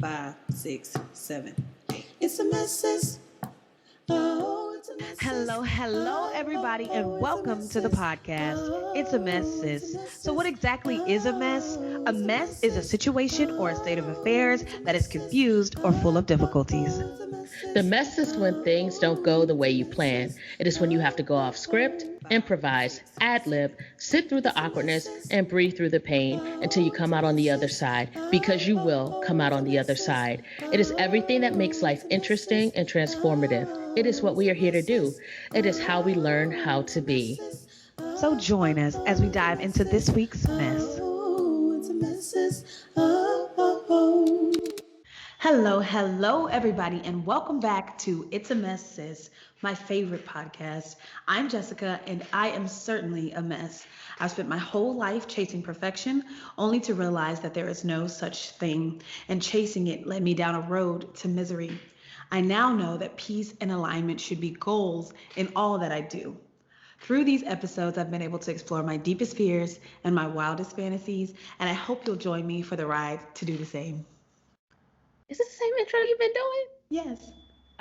5, 6, 7, 8. It's a mess, sis. Oh, it's a mess, sis. Hello, everybody, and welcome to the podcast. It's a mess, sis. So, what exactly is a mess? A mess is a situation or a state of affairs that is confused or full of difficulties. The mess is when things don't go the way you plan. It is when you have to go off script, improvise, ad lib, sit through the awkwardness, and breathe through the pain until you come out on the other side, because you will come out on the other side. It is everything that makes life interesting and transformative. It is what we are here to do. It is how we learn how to be. So, join us as we dive into this week's mess. Oh, it's a mess, sis. Oh. Hello, everybody, and welcome back to It's a Mess, Sis, my favorite podcast. I'm Jessica, and I am certainly a mess. I've spent my whole life chasing perfection, only to realize that there is no such thing, and chasing it led me down a road to misery. I now know that peace and alignment should be goals in all that I do. Through these episodes, I've been able to explore my deepest fears and my wildest fantasies, and I hope you'll join me for the ride to do the same. Is this the same intro you've been doing? Yes.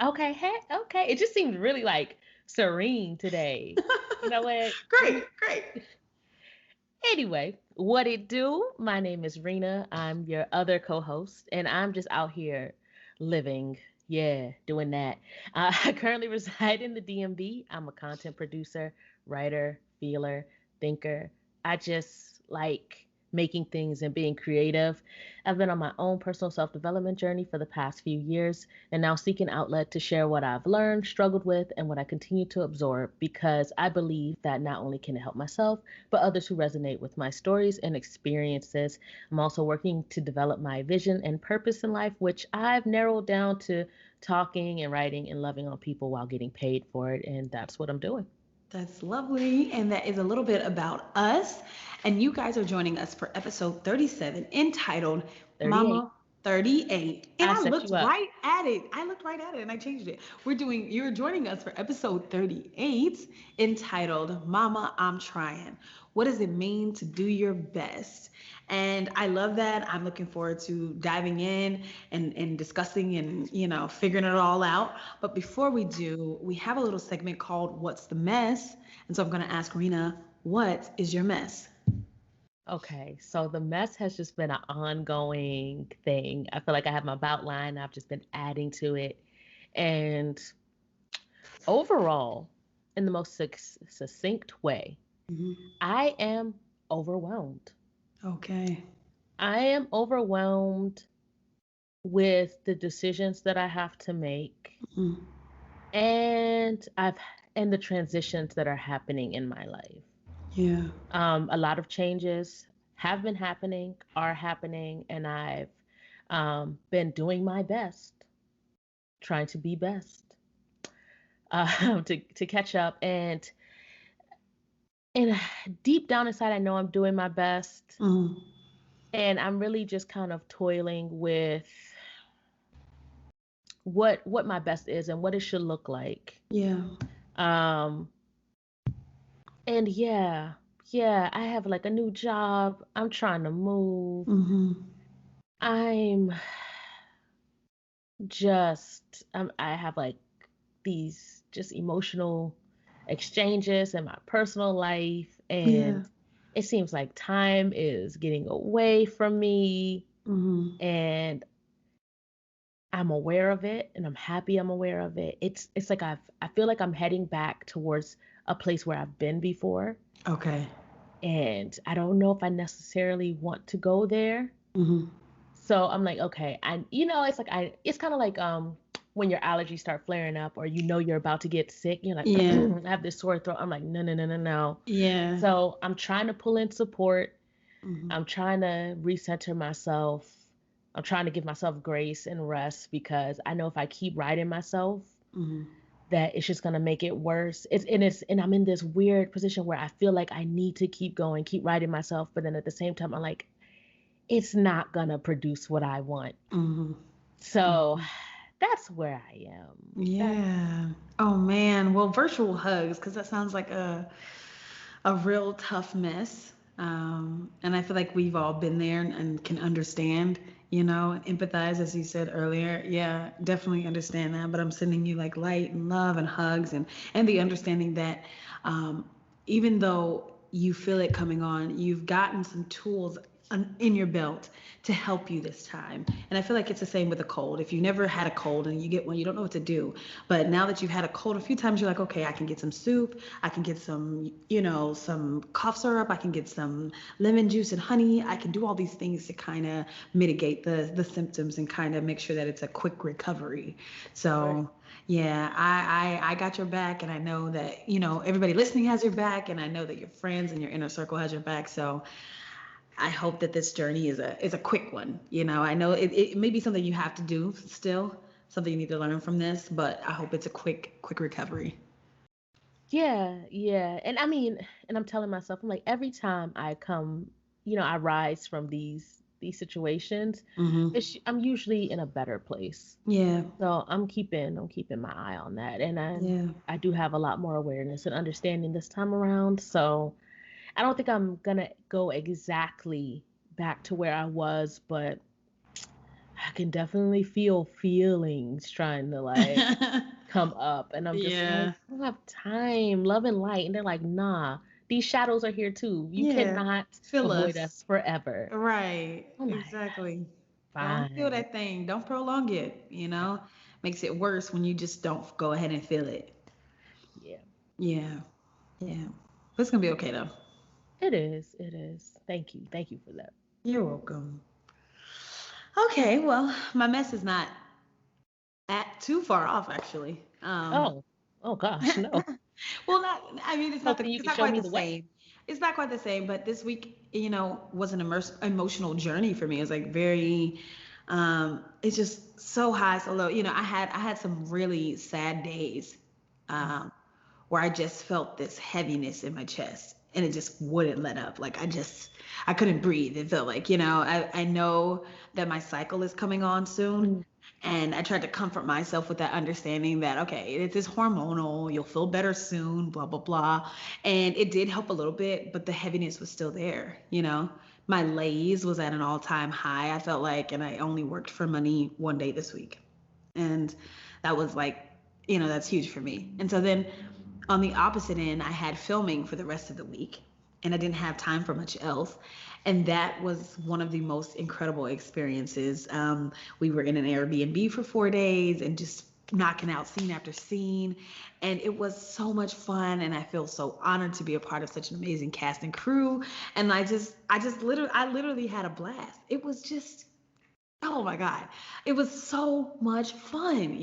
Okay, okay. It just seemed really serene today. You know what? Great. Anyway, what it do? My name is Rena. I'm your other co-host, and I'm just out here living. Yeah, doing that. I currently reside in the DMV. I'm a content producer, writer, feeler, thinker. I just like making things and being creative. I've been on my own personal self-development journey for the past few years and now seek an outlet to share what I've learned, struggled with, and what I continue to absorb because I believe that not only can it help myself, but others who resonate with my stories and experiences. I'm also working to develop my vision and purpose in life, which I've narrowed down to talking and writing and loving on people while getting paid for it. And that's what I'm doing. That's lovely. And that is a little bit about us. And you guys are joining us for episode 37 entitled 38. Mama 38. And I I set looked you up. right at it. And I changed it. You're joining us for episode 38 entitled Mama, I'm Trying. What does it mean to do your best? And I love that. I'm looking forward to diving in and discussing and, figuring it all out. But before we do, we have a little segment called What's the Mess? And so I'm going to ask Rena, what is your mess? Okay, so the mess has just been an ongoing thing. I feel like I have my about line, I've just been adding to it. And overall, in the most succinct way, Mhm. I am overwhelmed. Okay. I am overwhelmed with the decisions that I have to make Mhm. and the transitions that are happening in my life. Yeah. A lot of changes have been happening, are happening, and I've been doing my best, trying to be best, to catch up. And deep down inside, I know I'm doing my best, Mhm. and I'm really just kind of toiling with what my best is and what it should look like. Yeah. Um, and yeah, I have like a new job. I'm trying to move. Mhm. I'm I have like these just emotional exchanges in my personal life, Yeah. and it seems like time is getting away from me, Mhm. and I'm aware of it, and I'm happy I'm aware of it. It's like I feel like I'm heading back towards a place where I've been before, Okay. and I don't know if I necessarily want to go there. Mhm. So I'm like, okay, and it's kind of like when your allergies start flaring up or you're about to get sick, you're like, Yeah. I have this sore throat. I'm like, no, no, no, no, no. Yeah. So I'm trying to pull in support. Mhm. I'm trying to recenter myself. I'm trying to give myself grace and rest because I know if I keep writing myself, Mhm. that it's just gonna make it worse. And I'm in this weird position where I feel like I need to keep going, keep writing myself, but then at the same time I'm like, it's not gonna produce what I want. Mhm. So that's where I am. Yeah. Oh man. Well, virtual hugs, because that sounds like a real tough mess. And I feel like we've all been there and can understand. empathize, as you said earlier. Yeah, definitely understand that. But I'm sending you like light and love and hugs and the understanding that um, even though you feel it coming on, you've gotten some tools in your belt to help you this time. And I feel like it's the same with a cold. If you never had a cold and you get one, you don't know what to do. But now that you've had a cold a few times, you're like, okay, I can get some soup, I can get some, some cough syrup, I can get some lemon juice and honey. I can do all these things to kind of mitigate the symptoms and kind of make sure that it's a quick recovery. Right. So yeah, I got your back, and I know that everybody listening has your back, and I know that your friends and your inner circle has your back. So I hope that this journey is a quick one. I know it may be something you have to do still, something you need to learn from this, but I hope it's a quick recovery. Yeah, yeah. And I mean, and I'm telling myself, I'm like, every time I come, I rise from these situations, Hmm. I'm usually in a better place. Yeah, So I'm keeping my eye on that. And yeah. I do have a lot more awareness and understanding this time around. So I don't think I'm gonna go exactly back to where I was, but I can definitely feel feelings trying to like come up. And I'm just like, Yeah, I don't have time, love and light. And they're like, nah, these shadows are here too. You yeah. cannot Feel avoid us. us forever. Right, I'm like, exactly. Go on, feel fine. that thing. Don't prolong it. Makes it worse when you just don't go ahead and feel it. Yeah, Yeah, yeah. But it's gonna be okay though. it is. It is. Thank you. Thank you for that. You're welcome. Okay, well, my mess is not at too far off actually. Oh, oh gosh, no. Well, not. I mean, Hoping you it's can not show quite me the the way. same. It's not quite the same. But this week, was an emotional journey for me. It was like very. It's just so high, so low. I had some really sad days, Mm. um, where I just felt this heaviness in my chest, and it just wouldn't let up. Like I couldn't breathe. It felt like I know that my cycle is coming on soon, Mm. and I tried to comfort myself with that understanding that, okay, it is hormonal, you'll feel better soon, blah, blah, blah. And it did help a little bit, but the heaviness was still there. My lays was at an all-time high, I felt like, and I only worked for money one day this week. And that was like, that's huge for me. And so then on the opposite end, I had filming for the rest of the week, and I didn't have time for much else. And that was one of the most incredible experiences. We were in an Airbnb for 4 days and just knocking out scene after scene. And it was so much fun. And I feel so honored to be a part of such an amazing cast and crew. And I literally had a blast. It was just, oh my God. It was so much fun.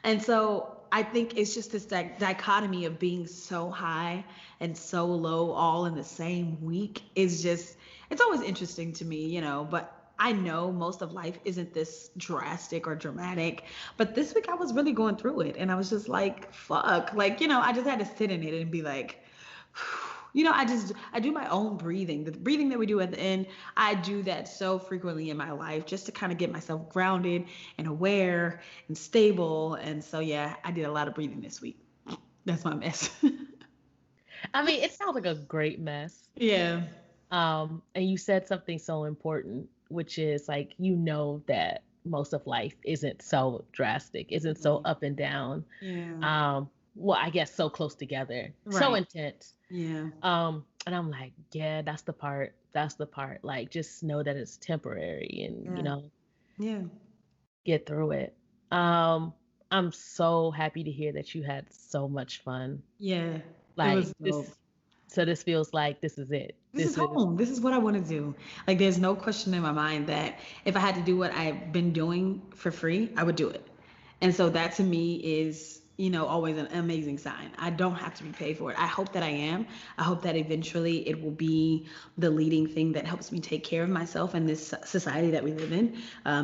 And so I think it's just this dichotomy of being so high and so low all in the same week is just, it's always interesting to me, but I know most of life isn't this drastic or dramatic. But this week I was really going through it, and I was just like, fuck. Like, I just had to sit in it and be like, I do my own breathing. The breathing that we do at the end, I do that so frequently in my life just to kind of get myself grounded and aware and stable. And so, yeah, I did a lot of breathing this week. That's my mess. I mean, it sounds like a great mess. Yeah. And you said something so important, which is like, that most of life isn't so drastic, isn't so up and down. Yeah. Well, I guess so close together, so Right. intense. Yeah. And I'm like, yeah, that's the part. That's the part. Like, just know that it's temporary and, Yeah. Yeah. get through it. Um, I'm so happy to hear that you had so much fun. Yeah. It Like was dope. this, so this feels like this is it. This is This is, home. This is what I want to do. Like, there's no question in my mind that if I had to do what I've been doing for free, I would do it. And so that to me is, always an amazing sign. I don't have to be paid for it. I hope that I am. I hope that eventually it will be the leading thing that helps me take care of myself in this society that we live in,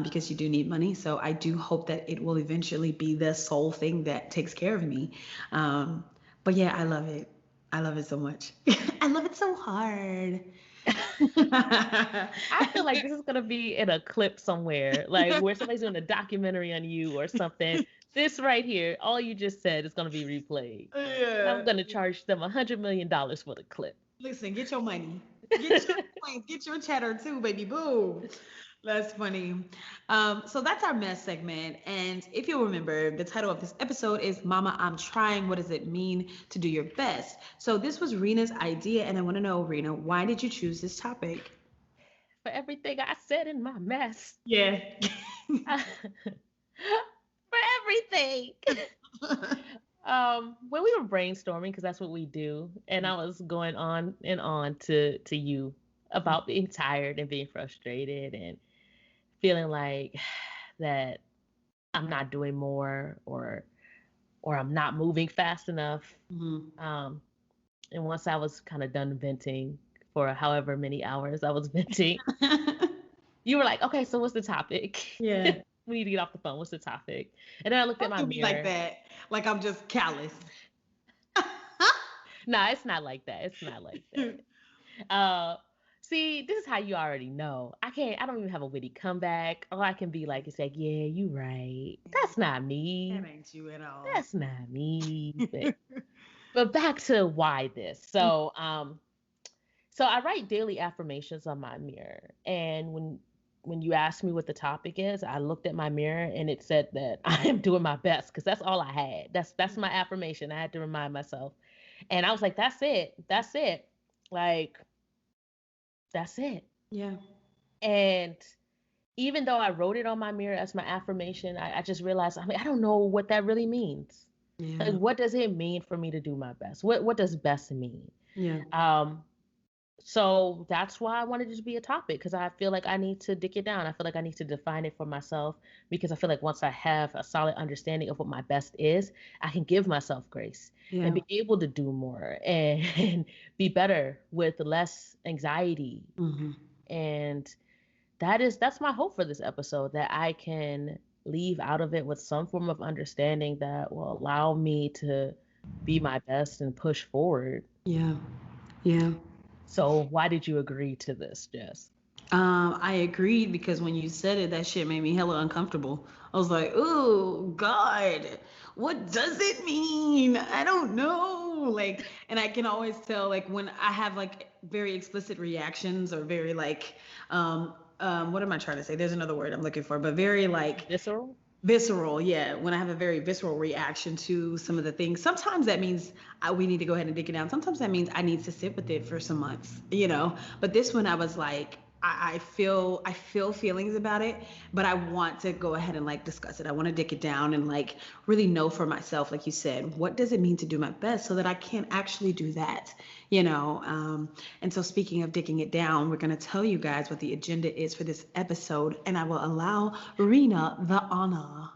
because you do need money. So I do hope that it will eventually be the sole thing that takes care of me. Um, but yeah, I love it. I love it so much. I love it so hard. I feel like this is gonna be in a clip somewhere, like where somebody's doing a documentary on you or something. This right here, all you just said is gonna be replayed. And I'm Yeah. gonna charge them $100 million for the clip. Listen, get your money. Get your coins. Get your cheddar too, baby. Boom. That's funny. So that's our mess segment. And if you'll remember, the title of this episode is Mama, I'm Trying. What does it mean to do your best? So this was Rena's idea. And I want to know, Rena, why did you choose this topic? For everything I said in my mess. Yeah. For everything. When we were brainstorming, because that's what we do, and I was going on and on to you about being tired and being frustrated and feeling like that I'm not doing more or I'm not moving fast enough. Mhm. And once I was kind of done venting for however many hours I was venting, you were like, okay, so what's the topic? Yeah. We need to get off the phone. What's the topic? And then I looked at Don't my do me like mirror. that. Like I'm just callous. Nah, it's not like that. It's not like that. See, this is how you already know. I don't even have a witty comeback. All I can be like is like, yeah, you right. That's not me. That ain't you at all. That's not me. But back to why this. So I write daily affirmations on my mirror. And when you asked me what the topic is, I looked at my mirror and it said that I am doing my best because that's all I had. That's my affirmation. I had to remind myself. And I was like, that's it. That's it. Like, that's it. Yeah. And even though I wrote it on my mirror as my affirmation, I just realized, I mean, I don't know what that really means. Yeah. Like, what does it mean for me to do my best? What does best mean? Yeah. So that's why I wanted it to be a topic because I feel like I need to dig it down. I feel like I need to define it for myself because I feel like once I have a solid understanding of what my best is, I can give myself grace Yeah. and be able to do more and be better with less anxiety. Mm-hmm. And that's my hope for this episode, that I can leave out of it with some form of understanding that will allow me to be my best and push forward. Yeah. Yeah. So why did you agree to this, Jess? I agreed because when you said it, that shit made me hella uncomfortable. I was like, "Oh God, what does it mean? I don't know." Like, and I can always tell, like, when I have like very explicit reactions or very like, what am I trying to say? There's another word I'm looking for, but very like Visceral? visceral. Yeah, when I have a very visceral reaction to some of the things, sometimes that means we need to go ahead and dig it down. Sometimes that means I need to sit with it for some months, you know. But this one, I was like, I feel feelings about it, but I want to go ahead and like discuss it. I want to dig it down and like really know for myself, like you said, what does it mean to do my best so that I can actually do that, you know. And so speaking of digging it down, we're going to tell you guys what the agenda is for this episode, and I will allow Rena the honor.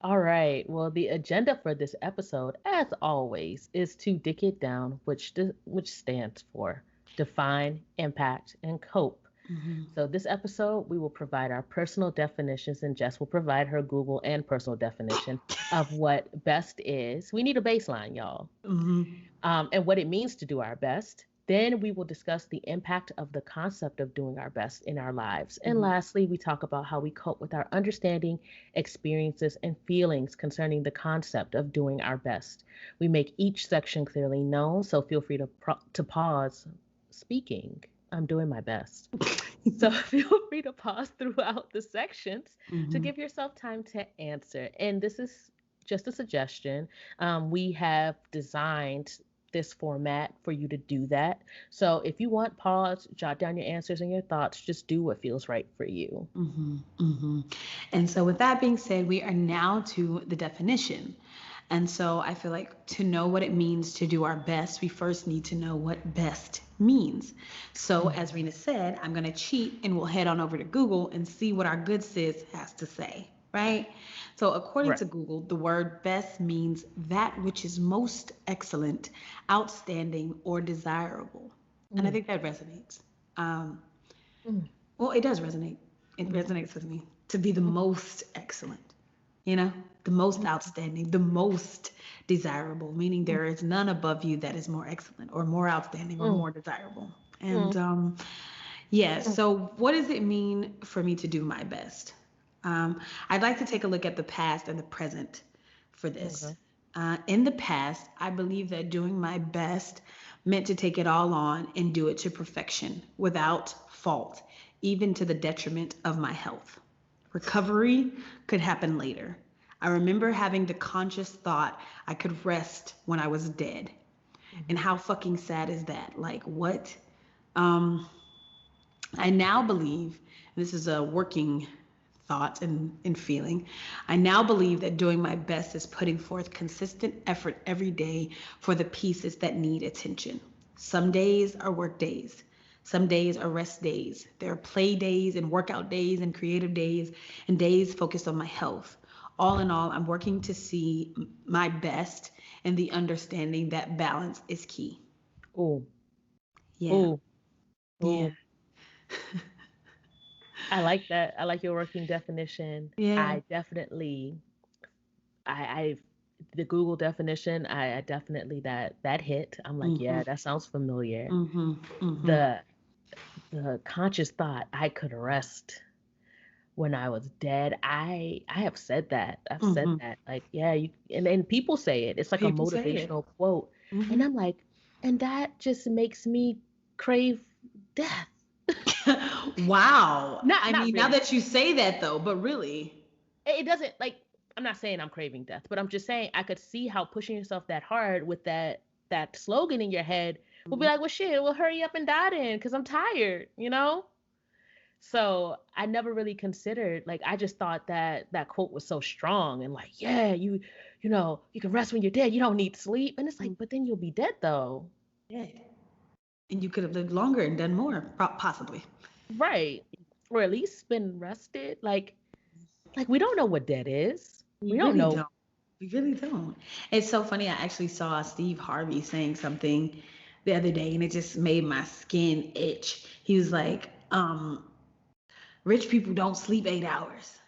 All right. Well, the agenda for this episode, as always, is to dig it down, which stands for define, impact, and cope. Mm-hmm. So this episode, we will provide our personal definitions, and Jess will provide her Google and personal definition of what best is. We need a baseline, y'all, Mm-hmm. and what it means to do our best. Then we will discuss the impact of the concept of doing our best in our lives. And Mhm. lastly, we talk about how we cope with our understanding, experiences, and feelings concerning the concept of doing our best. We make each section clearly known, so feel free to pause speaking. I'm doing my best. So feel free to pause throughout the sections to Mhm. give yourself time to answer. And this is just a suggestion. We have designed this format for you to do that. So if you want, pause, jot down your answers and your thoughts. Just do what feels right for you. Mm-hmm, mm-hmm. And so, with that being said, we are now to the definition. And so, I feel like to know what it means to do our best, we first need to know what best means. So, as Rena said, I'm going to cheat and we'll head on over to Google and see what our good sis has to say, right? So, according to Right. Google, the word best means that which is most excellent, outstanding, or desirable. And I Mm, think that resonates. Um, mm, well, it does resonate. It mm, resonates with me to be the mm, most excellent, you know, the most mm, outstanding, the most desirable, meaning mm, there is none above you that is more excellent or more outstanding or mm, more desirable. And mm, yeah, mm. so what does it mean for me to do my best? I'd like to take a look at the past and the present for this. Okay. In the past, I believe that doing my best meant to take it all on and do it to perfection without fault, even to the detriment of my health. Recovery could happen later. I remember having the conscious thought I could rest when I was dead. And Mhm. how fucking sad is that? Like, what? Um, I now believe, and this is a working thought and feeling, I now believe that doing my best is putting forth consistent effort every day for the pieces that need attention. Some days are work days. Some days are rest days. There are play days and workout days and creative days and days focused on my health. All in all, I'm working to see my best and the understanding that balance is key. Ooh, Yeah. ooh, Yeah. ooh. I like that. I like your working definition. Yeah. I definitely, I the Google definition, I definitely that hit. I'm like, Mm-hmm. yeah, that sounds familiar. Mm-hmm. Mm-hmm. The the conscious thought I could rest when I was dead. I have said that. I've said Mm-hmm. that. Like, yeah, you and people say it. It's like a People say it. motivational quote. And Mm-hmm. I'm like, and that just makes me crave death. Wow. I Not mean, now really. that you say that though, but really. It doesn't like I'm not saying I'm craving death, but I'm just saying I could see how pushing yourself that hard with that slogan in your head would be Mhm. like, well shit, well hurry up and die then, because I'm tired, you know? So I never really considered, like, I just thought that that quote was so strong and like, yeah, you know, you can rest when you're dead. You don't need sleep. And it's like, but then you'll be dead though. Yeah. And you could have lived longer and done more, possibly. Right. Or at least been rested. Like we don't know what dead is. We We don't really know. don't. We really don't. It's so funny. I actually saw Steve Harvey saying something the other day, and it just made my skin itch. He was like, rich people don't sleep 8 hours.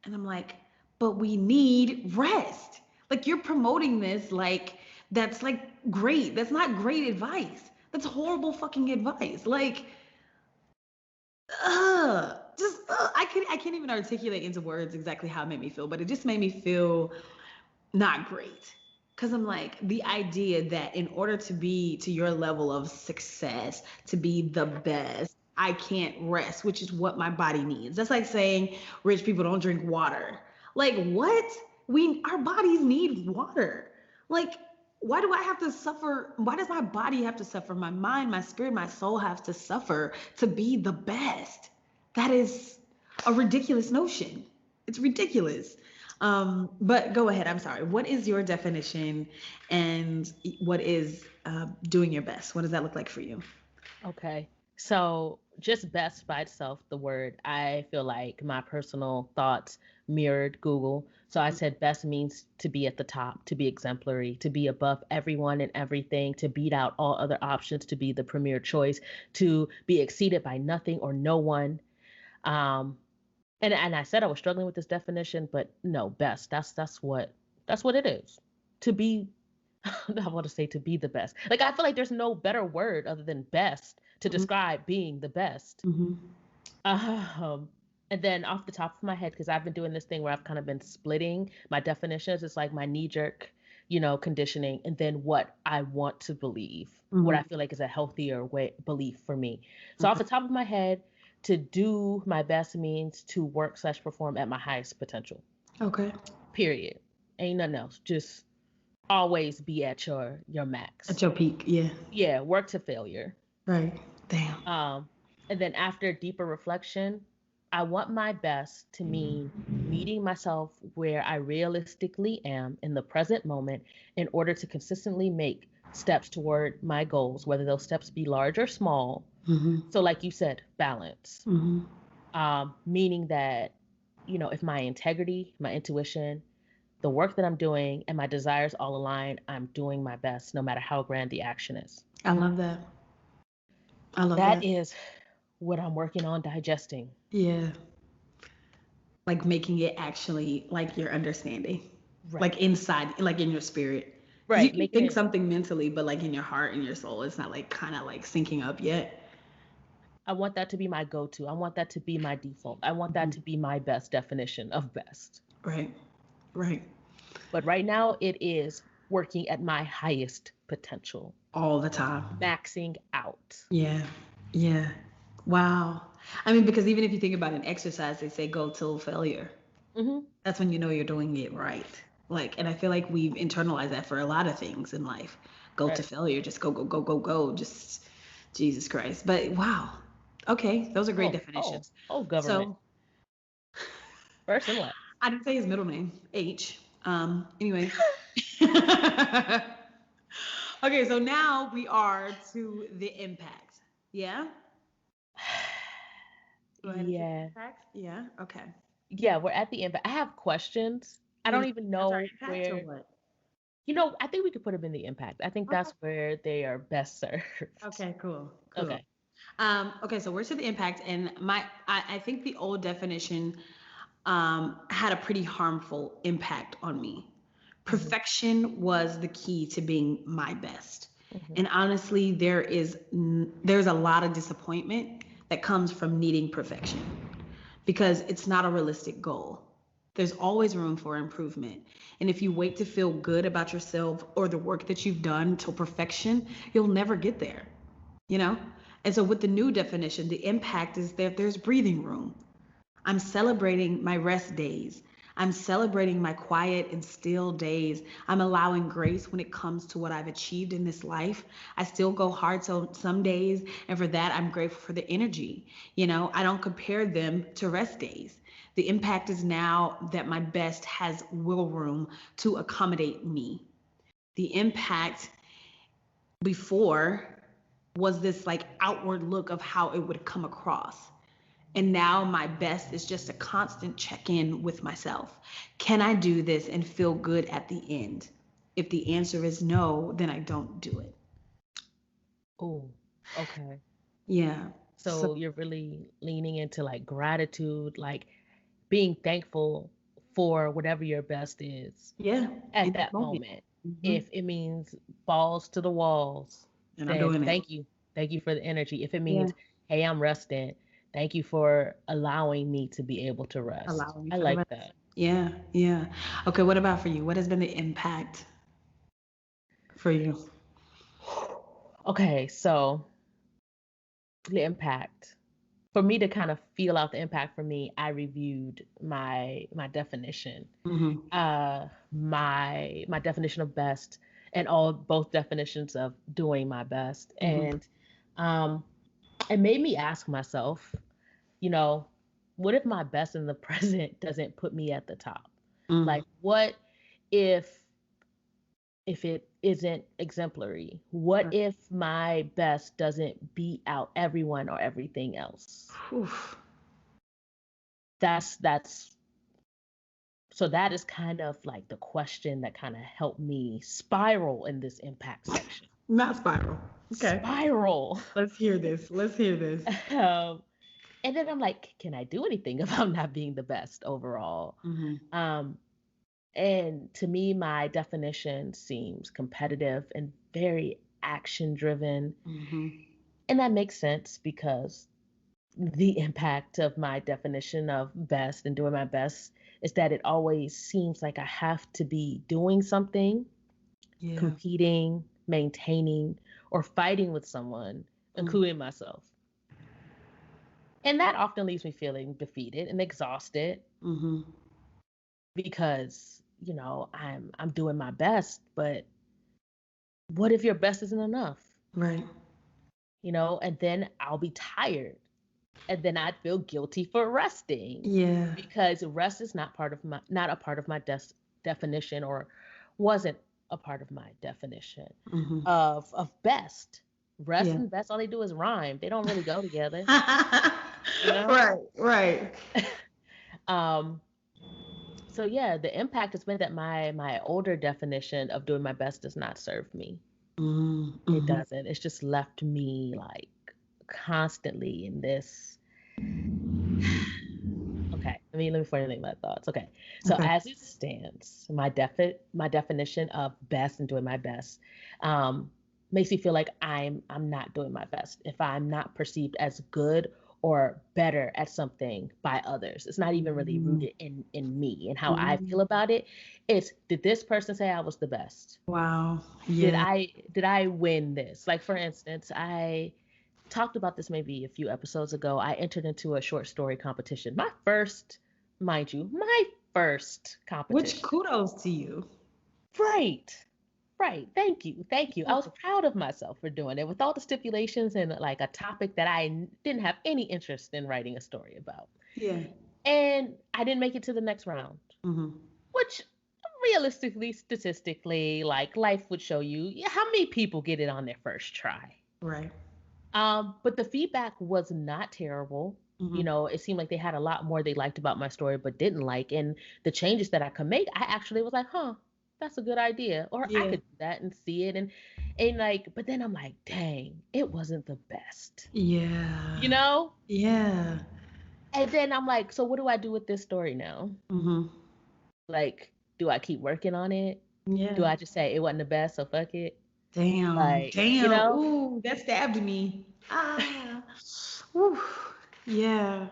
And I'm like, but we need rest. Like, you're promoting this like that's like great. That's not great advice. That's horrible fucking advice. Like, I can't even articulate into words exactly how it made me feel, but it just made me feel not great. Cause I'm like, the idea that in order to be to your level of success, to be the best, I can't rest, which is what my body needs. That's like saying rich people don't drink water. Like, what? Our bodies need water. Like, why do I have to suffer? Why does my body have to suffer? My mind, my spirit, my soul have to suffer to be the best. That is a ridiculous notion. It's ridiculous. But go ahead. I'm sorry. What is your definition and what is doing your best? What does that look like for you? Okay. So just best by itself, the word, I feel like my personal thoughts mirrored Google. So I said best means to be at the top, to be exemplary, to be above everyone and everything, to beat out all other options, to be the premier choice, to be exceeded by nothing or no one. Um, and I said I was struggling with this definition, but no, best. That's what it is. To be I want to say to be the best. Like I feel like there's no better word other than best to Mm-hmm. describe being the best. Mm-hmm. Um, and then off the top of my head, because I've been doing this thing where I've kind of been splitting my definitions. It's like my knee jerk, conditioning, and then what I want to believe, what Mm-hmm. I feel like is a healthier way belief for me. So off Okay. the top of my head, to do my best means to work/perform at my highest potential. Okay. Period. Ain't nothing else. Just always be at your At max. your peak. Yeah. Yeah, work to failure. Right. Damn. Um, and then after deeper reflection, I want my best to mean meeting myself where I realistically am in the present moment in order to consistently make steps toward my goals, whether those steps be large or small. Mm-hmm. So, like you said, balance. Mm-hmm. Meaning that, if my integrity, my intuition, the work that I'm doing, and my desires all align, I'm doing my best, no matter how grand the action is. I love that. I love That that. is what I'm working on digesting. Yeah. Like making it actually like your understanding, Right. like inside, like in your spirit. Because you Right. can Making think it, something mentally, but like in your heart and your soul, it's not like kind of like syncing up yet. I want that to be my go to. I want that to be my default. I want that Mhm. to be my best definition of best. Right. Right. But right now, it is working at my highest potential, All the time. maxing out. Yeah. Yeah. Wow. I mean, because even if you think about an exercise, they say go till failure. Hmm. That's when you know you're doing it right. Like, and I feel like we've internalized that for a lot of things in life. Go to Right. failure, just go, go, go, go, go. Just Jesus Christ. But wow. Okay, those are great definitions. Government. So First and last. I didn't say his middle name, H. Anyway. Okay, so now we are to the impact. Yeah? Go ahead and take the Yeah. impact. Yeah. Okay. Yeah, we're at the end, but I have questions. I You're don't gonna even that's our know impact or where, what? I think we could put them in the impact. I think Okay. that's where they are best served. Okay, cool. Cool. Okay. Okay, so we're to the impact, and I think the old definition had a pretty harmful impact on me. Hmm. Perfection was the key to being my best. Hmm. And honestly, there's a lot of disappointment that comes from needing perfection because it's not a realistic goal. There's always room for improvement. And if you wait to feel good about yourself or the work that you've done till perfection, you'll never get there, you know? And so with the new definition, the impact is that there's breathing room. I'm celebrating my rest days. I'm celebrating my quiet and still days. I'm allowing grace when it comes to what I've achieved in this life. I still go hard some days, and for that, I'm grateful for the energy. I don't compare them to rest days. The impact is now that my best has will room to accommodate me. The impact before was this like outward look of how it would come across. And now my best is just a constant check in with myself. Can I do this and feel good at the end? If the answer is no, then I don't do it. Oh, okay. Yeah. So, So you're really leaning into like gratitude, like being thankful for whatever your best is yeah, in at that that moment. moment. Hmm. If it means balls to the walls, And I'm then doing it. thank you. Thank you for the energy. If it Yeah. means, hey, I'm resting, thank you for allowing me to be able to rest. Allowing I for the like rest. that. Yeah. Yeah. Okay. What about for you? What has been the impact for you? Okay, so the impact. For me to kind of feel out the impact for me, I reviewed my definition. Hmm. My definition of best and all both definitions of doing my best. Hmm. And um it made me ask myself, you know, what if my best in the present doesn't put me at the top? Mm. Like what if it isn't exemplary? What Right. if my best doesn't beat out everyone or everything else? Oof. That's so that is kind of like the question that kind of helped me spiral in this impact section. Not spiral. Okay. Spiral. Let's hear this. Let's hear this. um, and then I'm like, can I do anything about not being the best overall? Hmm. Um, and to me, my definition seems competitive and very action driven. Hmm. And that makes sense because the impact of my definition of best and doing my best is that it always seems like I have to be doing something, Yeah. competing, maintaining, or fighting with someone, including myself. And that often leaves me feeling defeated and exhausted Mm-hmm. because, I'm doing my best, but what if your best isn't enough? Right. And then I'll be tired and then I'd feel guilty for resting Yeah. because rest is not a part of my definition or wasn't a part of my definition Mm-hmm. of best. Rest Yeah. and best, all they do is rhyme. They don't really go together, you know? Right. Right. um, so yeah, the impact has been that my older definition of doing my best does not serve me. It Mm-hmm. doesn't. It's just left me like constantly in this. Okay, let me formulate my thoughts. Okay, so Okay. as it stands, my definition of best and doing my best um, makes me feel like I'm not doing my best if I'm not perceived as good or better at something by others. It's not even really Mm-hmm. rooted in me and how I Mm-hmm. feel about it. It's did this person say I was the best? Wow. Did Yeah. I did I win this? Like for instance, I talked about this maybe a few episodes ago. I entered into a short story competition. My first, mind you, my first Which competition. kudos to you. Right. Right. Thank you. Thank you. I was proud of myself for doing it with all the stipulations and like a topic that didn't have any interest in writing a story about. Yeah. And I didn't make it to the next round, Mm-hmm. which realistically, statistically, like life would show you, yeah, how many people get it on their first try. Right. But the feedback was not terrible. Mm-hmm. It seemed like they had a lot more they liked about my story but didn't like. And the changes that I could make, I actually was like, huh, that's a good idea. Or I Yeah. could do that and see it. And like, but then I'm like, dang, it wasn't the best. Yeah. You know? Yeah. And then I'm like, so what do I do with this story now? Mm-hmm. Like, do I keep working on it? Do Yeah. I just say it wasn't the best, so fuck it? Damn. Like, Damn. Ooh, that stabbed me. Ah. Ooh. Yeah.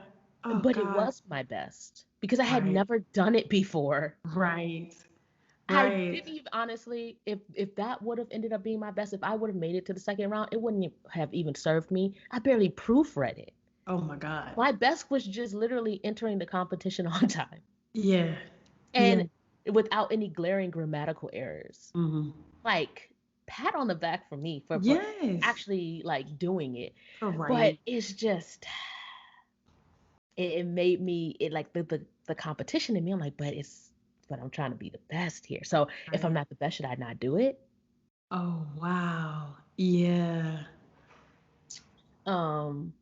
Oh but it God. was my best because I had Right. never done it before. Right. I Right. didn't even honestly, if that would have ended up being my best, if I would have made it to the second round, it wouldn't have even served me. I barely proofread it. Oh my God. My best was just literally entering the competition on time Yeah. Yeah. and without any glaring grammatical errors. Mm-hmm. Like, pat on the back for me for Yes. actually like doing it. All But right. it's just it made me it like the competition in me. I'm like, but I'm trying to be the best here. So if I'm Right. not the best, should I not do it? Oh wow. Yeah. Um,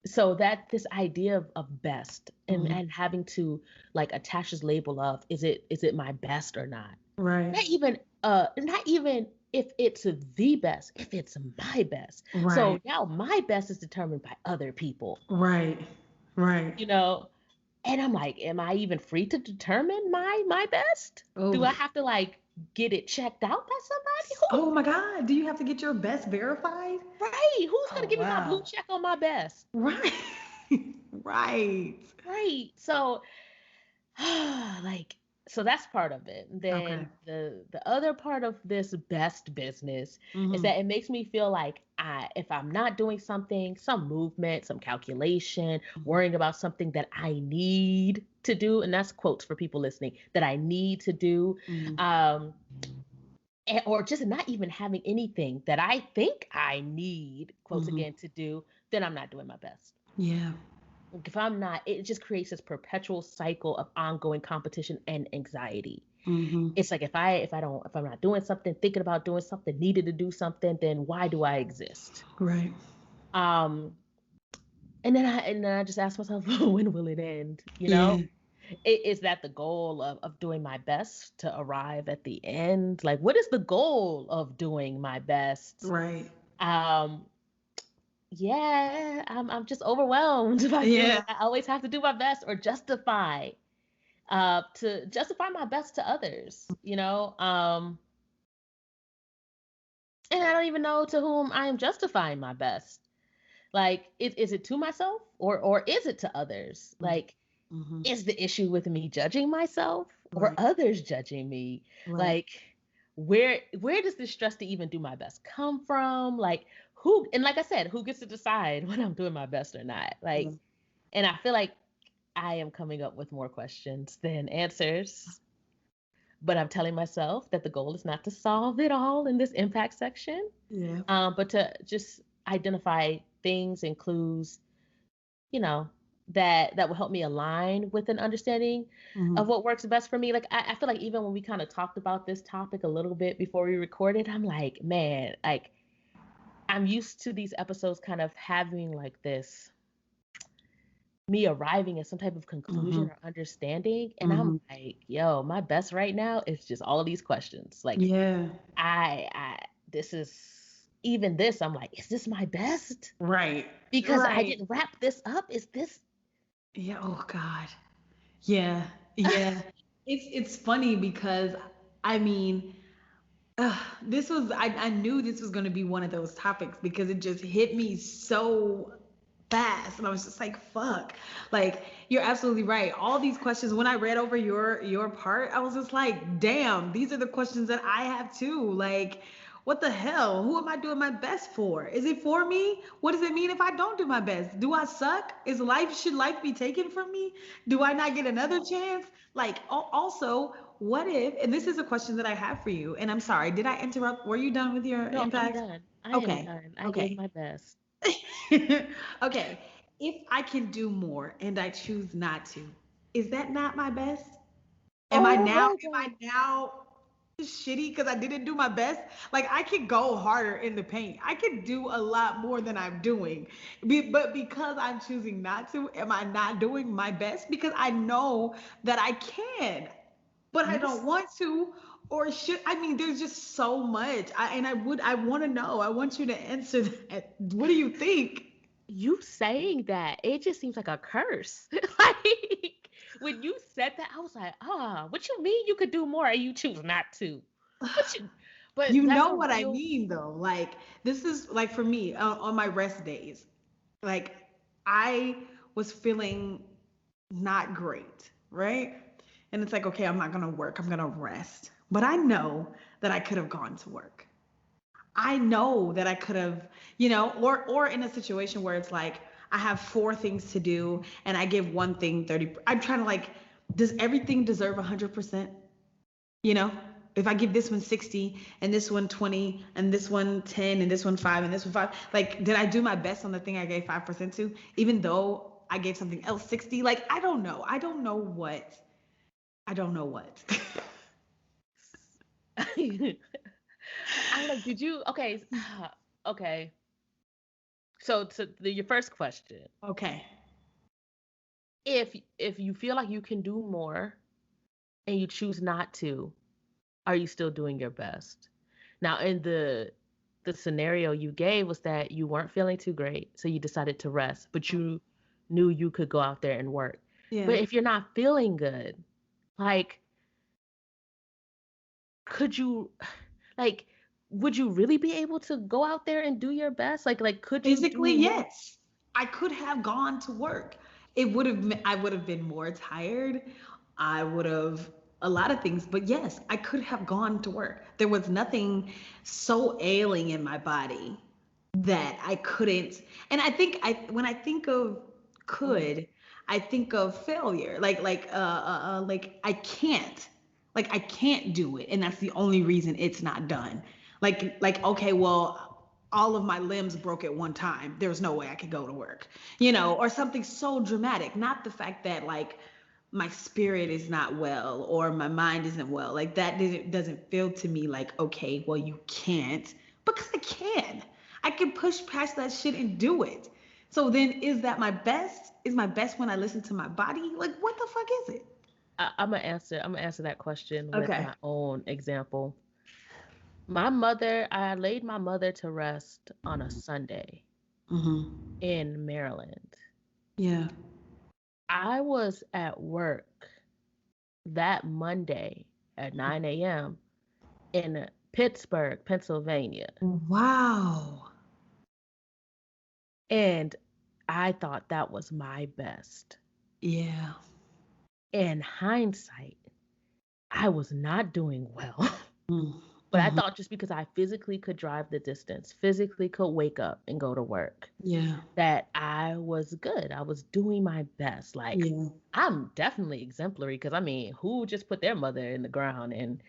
so that this idea of best and Mm-hmm. and having to like attach this label of is it my best or not? Right. Not even if it's the best, if it's my best. So Right. now my best is determined by other people, Right. Right. you know? And I'm like, am I even free to determine my best? Do I Oh. have to like get it checked out by somebody? Oh my God. Do you have to get your best verified? Right. Who's gonna Oh give me my blue wow. check on my best? Right. Right. Right. So like so that's part of it. Okay. Then the other part of this best business is Mm-hmm. that it makes me feel like if I'm not doing something, some movement, some calculation, worrying about something that I need to do, and that's quotes for people listening, that I need to do, Mm-hmm. um, or just not even having anything that I think I need, quotes Mm-hmm. again, to do, then I'm not doing my best. Yeah. If I'm not, it just creates this perpetual cycle of ongoing competition and anxiety. Mm-hmm. It's like if I'm not doing something, thinking about doing something, needed to do something, then why do I exist? Right. Um, and then I just ask myself, when will it end? Yeah. Is that the goal of doing my best to arrive at the end? Like, what is the goal of doing my best? Right. Um, yeah, I'm just overwhelmed by feeling Yeah. like I always have to do my best or justify my best to others. And I don't even know to whom I am justifying my best. Like, is it to myself or is it to others? Like, Mm-hmm. is the issue with me judging myself or Right. others judging me? Right. Like, where does this stress to even do my best come from? Like, who, and like I said, who gets to decide when I'm doing my best or not? Like, Right. and I feel like I am coming up with more questions than answers. But I'm telling myself that the goal is not to solve it all in this impact section, Yeah. but to just identify things and clues, you know, that will help me align with an understanding Mm-hmm. of what works best for me. Like I feel like even when we kind of talked about this topic a little bit before we recorded, I'm like, man, like I'm used to these episodes kind of having like this me arriving at some type of Mm-hmm. conclusion or understanding. And I'm Mm-hmm. like, yo, my best right now is just all of these questions. Like Yeah. I this is even this, I'm like, is this my best? Right. Because I Right. didn't wrap this up. Is this Yeah. Oh God. Yeah. Yeah. It's funny because I mean, I knew this was going to be one of those topics because it just hit me so fast and I was just like fuck, like you're absolutely right. All these questions, when I read over your part, I was just like damn, these are the questions that I have too. Like what the hell? Who am I doing my best for? Is it for me? What does it mean if I don't do my best? Do I suck? Should life be taken from me? Do I not get another chance? Like, also, what if, and this is a question that I have for you, and I'm sorry, did I interrupt? Were you done with your No, I'm impact? done. I am Okay. done. I gave Okay. my best. Okay. If I can do more and I choose not to, is that not my best? Oh my Am God. I now shitty because I didn't do my best? Like I could go harder in the paint. I could do a lot more than I'm doing. But because I'm choosing not to, am I not doing my best? Because I know that I can, but I You don't want to. Or should I mean there's just so much. I want to know. I want you to answer that. What do you think? you saying that, it just seems like a curse. Like when you said that, I was like, ah, what you mean you could do more and you choose not to? What you but You that's know a what I real mean, though. Like, this is like for me on my rest days, like, I was feeling not great, right? And it's like, okay, I'm not going to work, I'm going to rest. But I know that I could have gone to work. I know that I could have, or in a situation where it's like I have four things to do and I give one thing 30. I'm trying to like, does everything deserve 100%? You know, if I give this one 60 and this one 20 and this one 10 and this one 5 and this one 5, like, did I do my best on the thing I gave 5% to, even though I gave something else 60? Like, I don't know. I don't know what. I don't know what. I'm like, did you okay, okay. So your first question, Okay. if you feel like you can do more and you choose not to, are you still doing your best? Now, in the scenario you gave was that you weren't feeling too great, so you decided to rest, but you knew you could go out there and work. Yeah. But if you're not feeling good, like, could you, like, would you really be able to go out there and do your best? Like, could you Physically, do more? yes. I could have gone to work. I would have been more tired. I would have a lot of things, but yes, I could have gone to work. There was nothing so ailing in my body that I couldn't. And I think when I think of Mhm. could, I think of failure. Like I can't. Like I can't do it, and that's the only reason it's not done. Like okay, well, all of my limbs broke at one time. There's no way I could go to work, or something so dramatic. Not the fact that like my spirit is not well or my mind isn't well. Like that doesn't feel to me like okay, well you can't, because I can. I can push past that shit and do it. So then is that my best? Is my best when I listen to my body? Like what the fuck is it? I'm gonna answer that question with Okay. my own example. I laid my mother to rest on a Sunday Mm-hmm. in Maryland. Yeah. I was at work that Monday at 9 a.m. in Pittsburgh, Pennsylvania. Wow. And I thought that was my best. Yeah. In hindsight, I was not doing well. But I Mm-hmm. thought just because I physically could drive the distance, physically could wake up and go to work, Yeah. that I was good. I was doing my best. Like, Yeah. I'm definitely exemplary because I mean, who just put their mother in the ground and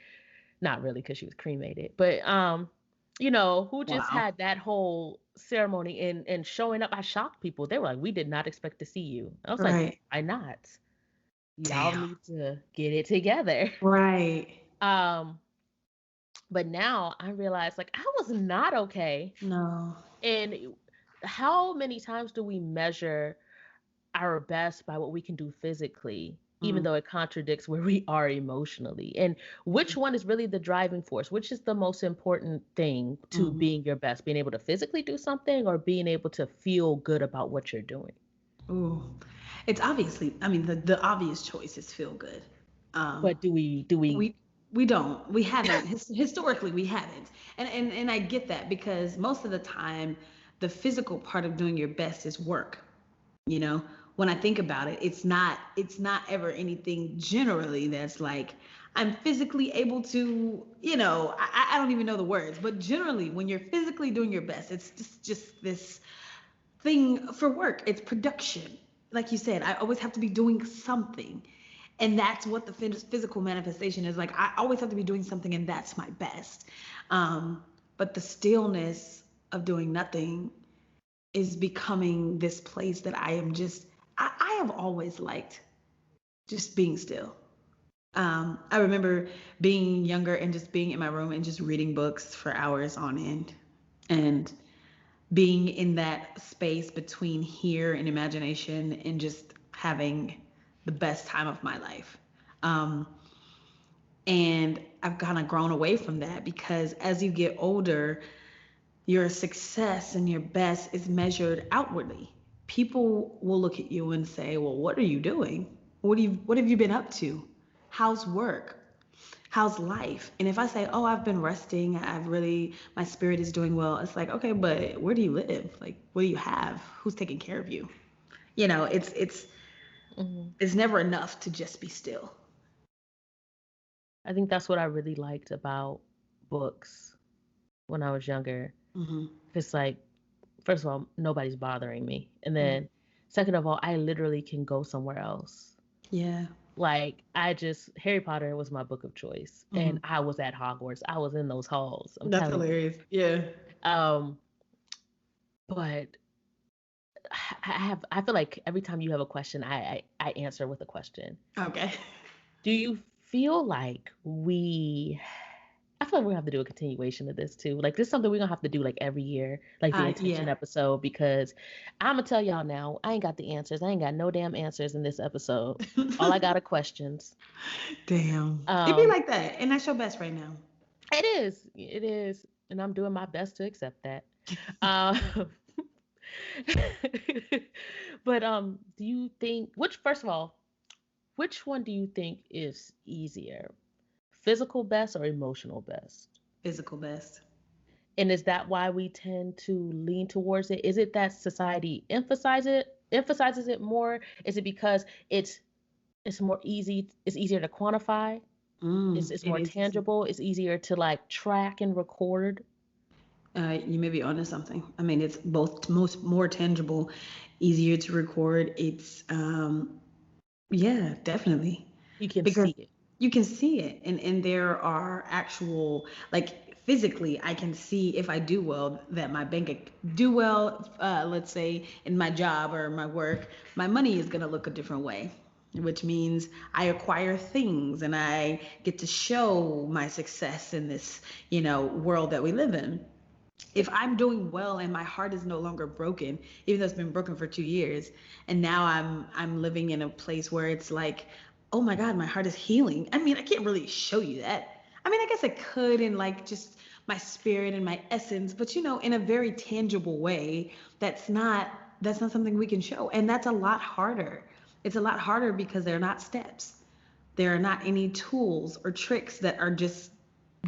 not really because she was cremated, but who just Wow. had that whole ceremony and showing up. I shocked people. They were like, "We did not expect to see you." I was like, Right. "Why not? Y'all Damn. need to get it together." Right. Um, but now I realize like I was not okay. No. And how many times do we measure our best by what we can do physically, even Mm. though it contradicts where we are emotionally? And which one is really the driving force? Which is the most important thing to Mm. being your best? Being able to physically do something or being able to feel good about what you're doing? Ooh. It's obviously, I mean, the obvious choice is feel good. Um, But do we we we don't. We haven't. Historically, we haven't. And I get that because most of the time, the physical part of doing your best is work. You know, when I think about it, it's not ever anything generally that's like I'm physically able to, I don't even know the words, but generally when you're physically doing your best, it's just this thing for work. It's production. Like you said, I always have to be doing something. And that's what the physical manifestation is. Like I always have to be doing something, and that's my best. But the stillness of doing nothing is becoming this place that I am just, I have always liked just being still. I remember being younger and just being in my room and just reading books for hours on end. And being in that space between here and imagination and just having the best time of my life. Um, and I've kind of grown away from that because as you get older, your success and your best is measured outwardly. People will look at you and say, "Well, what are you doing? What have you been up to? How's work? How's life?" And if I say, "Oh, I've been resting. My spirit is doing well." It's like, "Okay, but where do you live? Like, what do you have? Who's taking care of you?" You know, Hmm. it's never enough to just be still. I think that's what I really liked about books when I was younger. Hmm. It's like, first of all, nobody's bothering me. And Hmm. then, second of all, I literally can go somewhere else. Yeah. Like, Harry Potter was my book of choice. Hmm. And I was at Hogwarts. I was in those halls. I'm That's telling you. hilarious. Yeah. Um, but I feel like every time you have a question, I answer with a question. Okay. Do you feel like I feel like we're gonna have to do a continuation of this too. Like this is something we're gonna have to do like every year, like the intention Yeah. episode, because I'm gonna tell y'all now, I ain't got the answers. I ain't got no damn answers in this episode. All I got are questions. Damn. It be Um, like that, and that's your best right now. it is, and I'm doing my best to accept that. Um, but do you think first of all, which one do you think is easier, physical best or emotional best? Physical best. And is that why we tend to lean towards it? Is it that society emphasizes it more? Is it because it's more easy, it's easier to quantify? It's It more is. tangible, it's easier to like track and record. You may be onto something. I mean, it's both most more tangible, easier to record. It's yeah, definitely. You can Because see it. you can see it, and there are actual, like, physically I can see if I do well, that my do well, let's say in my job or my work, my money is going to look a different way, which means I acquire things and I get to show my success in this, world that we live in. If I'm doing well and my heart is no longer broken, even though it's been broken for 2 years, and now I'm living in a place where it's like, oh my God, my heart is healing. I mean, I can't really show you that. I mean, I guess I could in like just my spirit and my essence, but in a very tangible way, that's not something we can show. And that's a lot harder. It's a lot harder because they're not steps. There are not any tools or tricks that are just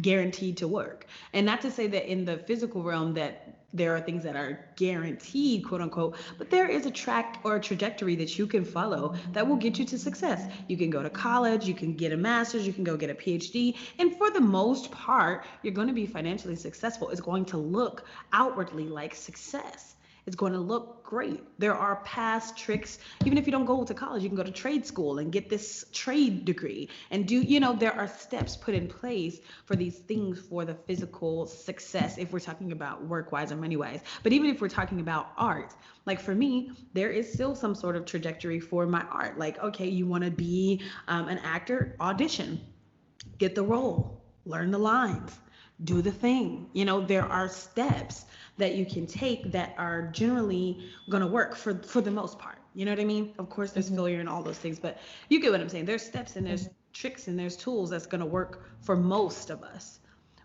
guaranteed to work. And not to say that in the physical realm that there are things that are guaranteed, quote unquote, but there is a track or a trajectory that you can follow that will get you to success. You can go to college, you can get a master's, you can go get a PhD, and for the most part, you're going to be financially successful. It's going to look outwardly like success. It's going to look great. There are past tricks. Even if you don't go to college, you can go to trade school and get this trade degree and there are steps put in place for these things for the physical success if we're talking about work wise or money wise. But even if we're talking about art, like for me, there is still some sort of trajectory for my art. Like, okay, you want to be an actor, audition, get the role, learn the lines, do the thing. There are steps that you can take that are generally going to work for the most part. You know what I mean? Of course, there's Hmm. failure and all those things, but you get what I'm saying. There's steps and there's Hmm. tricks and there's tools that's going to work for most of us.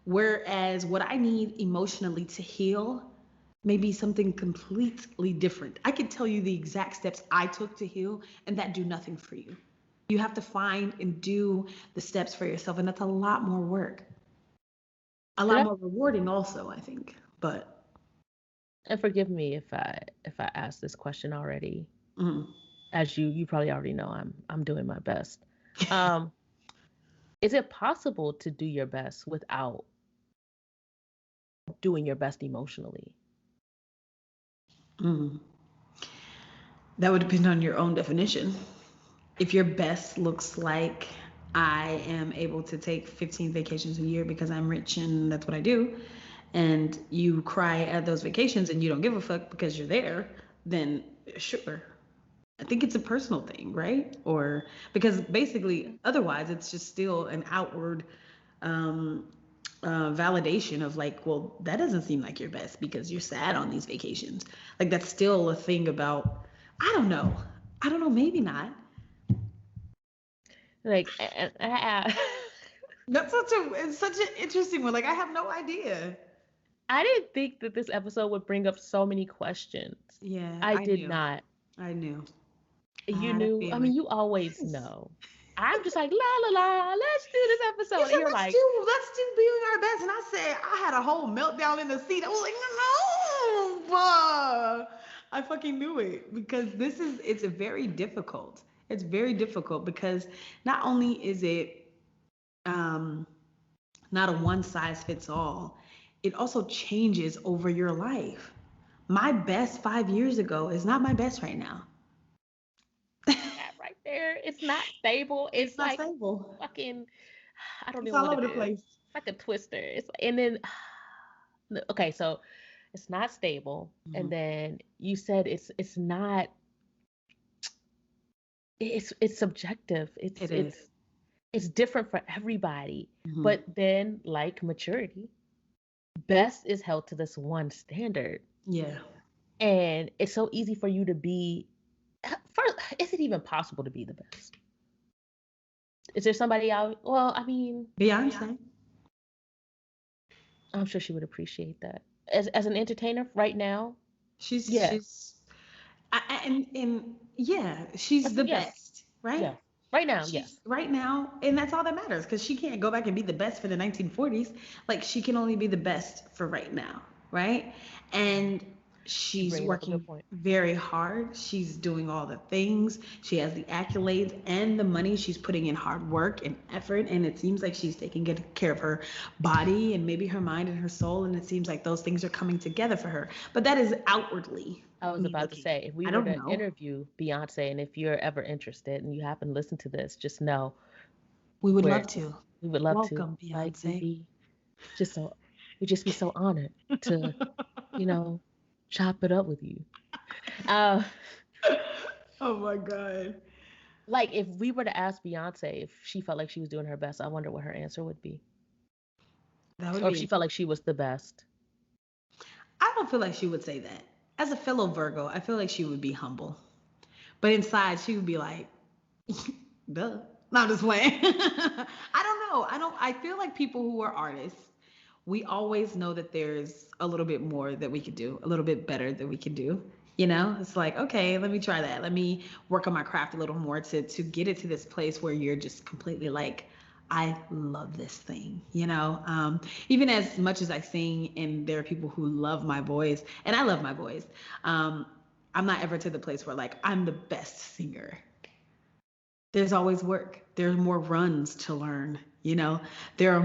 Whereas what I need emotionally to heal may be something completely different. I could tell you the exact steps I took to heal, and that do nothing for you. You have to find and do the steps for yourself, and that's a lot more work, a Did lot I? more rewarding also, I think. But And forgive me if I asked this question already. mm, As you probably already know, I'm doing my best. Um, is it possible to do your best without doing your best emotionally? Mm. That would depend on your own definition. If your best looks like I am able to take 15 vacations a year because I'm rich and that's what I do, and you cry at those vacations and you don't give a fuck because you're there, then sure. I think it's a personal thing, right? Or because basically, otherwise, it's just still an outward um, validation of like, well, that doesn't seem like your best because you're sad on these vacations. Like, that's still a thing about, I don't know. I don't know, maybe not. Like, That's it's such an interesting one. Like, I have no idea. I didn't think that this episode would bring up so many questions. Yeah, I I did knew. not. I knew. I You had a knew? I mean, feeling. you always Yes. know. I'm just like, la la la, let's do this You episode. said And you're like, let's do being our best. And I said I had a whole meltdown in the seat. I was like, no, I fucking knew it because it's a very difficult. It's very difficult because not only is it um not a one size fits all, it also changes over your life. My best 5 years ago is not my best right now. that right there. It's not stable. It's It's not like stable. fucking, I don't It's know all what over it the is. place. It's like a twister. It's and then okay, so it's not stable. And Mhm. then you said it's not it's subjective. It It's is. it's different for everybody. Mhm. But then like maturity, best is held to this one standard. Yeah. And it's so easy for you to be first, is it even possible to be the best? Is there somebody out? Well, I mean, Beyonce. I'm sure she would appreciate that. As an entertainer right now, She's yes. she's and yeah, she's the Yes. best, right? Yes. Right now, She's yes. right now, and that's all that matters because she can't go back and be the best for the 1940s. Like she can only be the best for right now, right? And You she's bringing up a working good point. very hard. She's doing all the things. She has the accolades and the money. She's putting in hard work and effort, and it seems like she's taking good care of her body and maybe her mind and her soul. And it seems like those things are coming together for her. But that is outwardly I was me about to looking. say, if we I were don't to know. interview Beyonce, and if you're ever interested and you happen to listen to this, just know We would we're love to. we would love to. Welcome, Like Beyonce. just so we'd just be so honored to, you know, chop it up with you. Uh, Oh my God. like if we were to ask Beyonce if she felt like she was doing her best, I wonder what her answer would be. That would Or if be. she felt like she was the best. I don't feel like she would say that. As a fellow Virgo, I feel like she would be humble. But inside, she would be like, duh. No, I'm just playing. I don't know. I feel like people who are artists, we always know that there's a little bit more that we could do, a little bit better that we could do. You know, it's like, okay, let me try that. Let me work on my craft a little more to get it to this place where you're just completely like, I love this thing, you know. Even as much as I sing, and there are people who love my voice, and I love my voice. Um, I'm not ever to the place where like I'm the best singer. There's always work. There are more runs to learn. You know, there are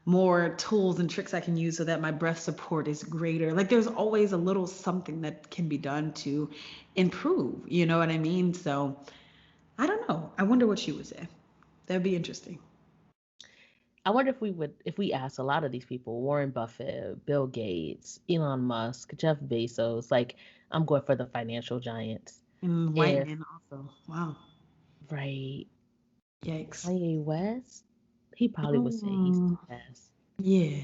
more tools and tricks I can use so that my breath support is greater. Like there's always a little something that can be done to improve. You know what I mean? So I don't know. I wonder what she would say. That'd be interesting. I wonder if we asked a lot of these people, Warren Buffett, Bill Gates, Elon Musk, Jeff Bezos, like I'm going for the financial giants. And white If men also. Wow. right, Yikes. Kanye West, he probably would say he's the Mm, best. yeah.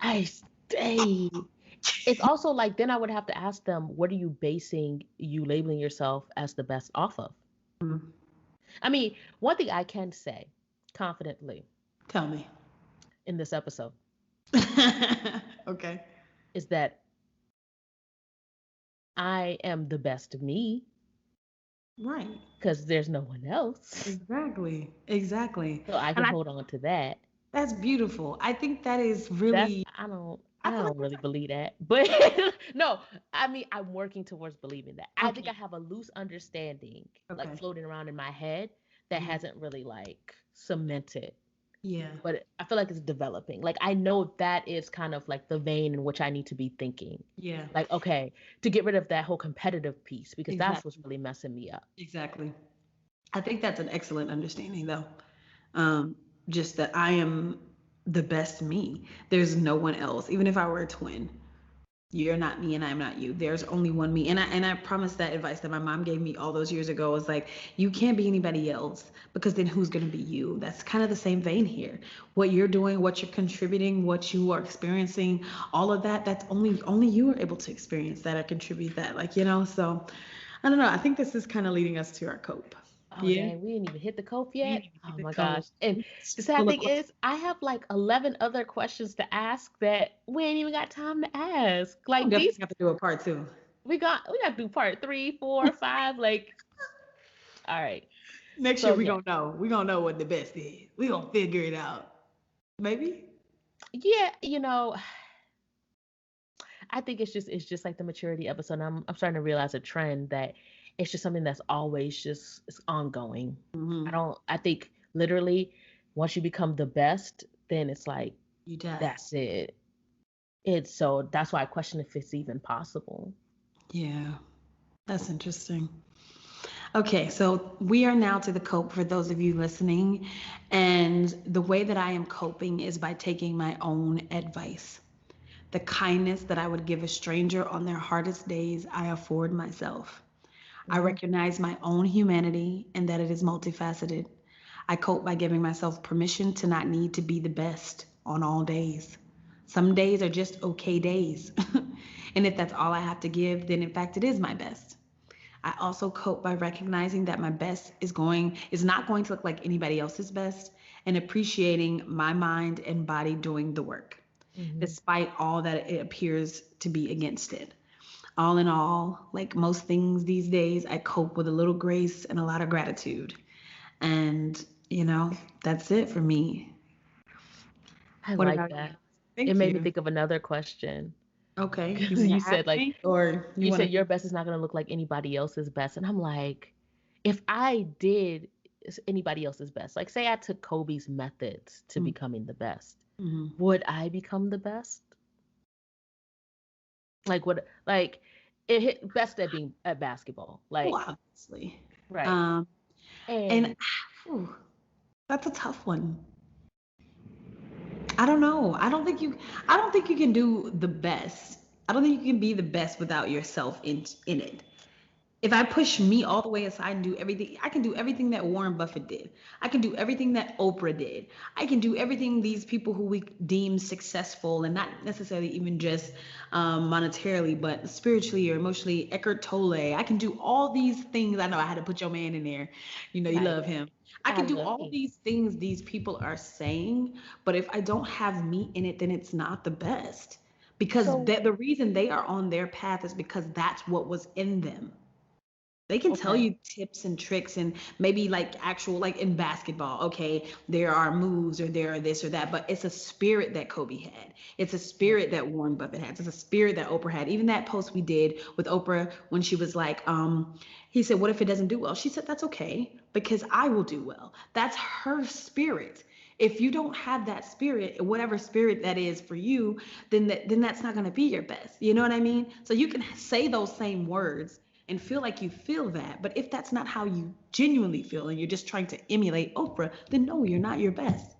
I stay. It's also like then I would have to ask them, what are you basing you labeling yourself as the best off of? Mm. I mean, one thing I can say confidently Tell me. in this episode Okay. is that I am the best of me Right. because there's no one else. Exactly. Exactly. So I And can hold on to that. that's beautiful. I think that is That's really I I feel like don't really believe that. But no, I mean, I'm working towards believing that. I think I okay. have a loose understanding, like Okay. floating around in my head, that Mhm. hasn't really like cemented. Yeah. But I feel like it's developing. Like I know that is kind of like the vein in which I need to be thinking. Yeah. Like, okay, to get rid of that whole competitive piece because that's what's Exactly. really messing me up. Exactly. I think that's an excellent understanding, though. Um, just that I am the best me. There's no one else. Even if I were a twin, you're not me and I'm not you. There's only one me. And I promise that advice that my mom gave me all those years ago was like, you can't be anybody else because then who's going to be you? That's kind of the same vein here. What you're doing, what you're contributing, what you are experiencing, all of that, that's only you are able to experience that or contribute that. Like, so I don't know. I think this is kind of leading us to our cope. Oh Yeah. dang, we didn't even hit the cope We didn't yet. even hit Oh the my cope. gosh. And It's the just sad full of thing questions. is I have like 11 other questions to ask that we ain't even got time to ask. We'll Like definitely these have to do a part two. we got to do part 3, 4, 5. Like, all right. Next year So we yeah. gonna know. We gonna know what the best is. We gonna figure it out. Maybe. Yeah, I think it's just like the maturity episode. I'm starting to realize a trend that it's just something that's always just it's ongoing. Hmm. I think literally once you become the best, then it's like You die. that's it. It's so that's why I question if it's even possible. Yeah, that's interesting. Okay, so we are now to the cope for those of you listening. And the way that I am coping is by taking my own advice. The kindness that I would give a stranger on their hardest days, I afford myself. I Hmm. recognize my own humanity and that it is multifaceted. I cope by giving myself permission to not need to be the best on all days. Some days are just okay days. And if that's all I have to give, then in fact it is my best. I also cope by recognizing that my best is not going to look like anybody else's best and appreciating my mind and body doing the work, Hmm. despite all that it appears to be against it. All in all, like most things these days, I cope with a little grace and a lot of gratitude. And, that's it for me. I What like about you? that. It Thank made me you. think of another question. Okay. You 'Cause want you to ask said like me or you you want said to? your best is not gonna look like anybody else's best. And I'm like, if I did anybody else's best, like say I took Kobe's methods to becoming the best, Mm-hmm. would I become the best? Like what like it hit best at being at basketball. Oh, Like, obviously. right. Um, and And whew, that's a tough one. I don't know. I don't think you can do the best. I don't think you can be the best without yourself in it. If I push me all the way aside and do everything, I can do everything that Warren Buffett did. I can do everything that Oprah did. I can do everything these people who we deem successful and not necessarily even just monetarily, but spiritually or emotionally. Eckhart Tolle. I can do all these things. I know I had to put your man in there. You right. love him. I I can do love all him. these things these people are saying, but if I don't have me in it, then it's not the best. Because So the reason they are on their path is because that's what was in them. They can tell okay. you tips and tricks and maybe like actual like in basketball, okay, there are moves or there are this or that, but it's a spirit that Kobe had. It's a spirit that Warren Buffett has. It's a spirit that Oprah had. Even that post we did with Oprah when she was like, he said, "What if it doesn't do well?" She said, "That's okay because I will do well." That's her spirit. If you don't have that spirit, whatever spirit that is for you, then that's not going to be your best. You know what I mean? So you can say those same words and feel like you feel that. But if that's not how you genuinely feel and you're just trying to emulate Oprah, then no, you're not your best.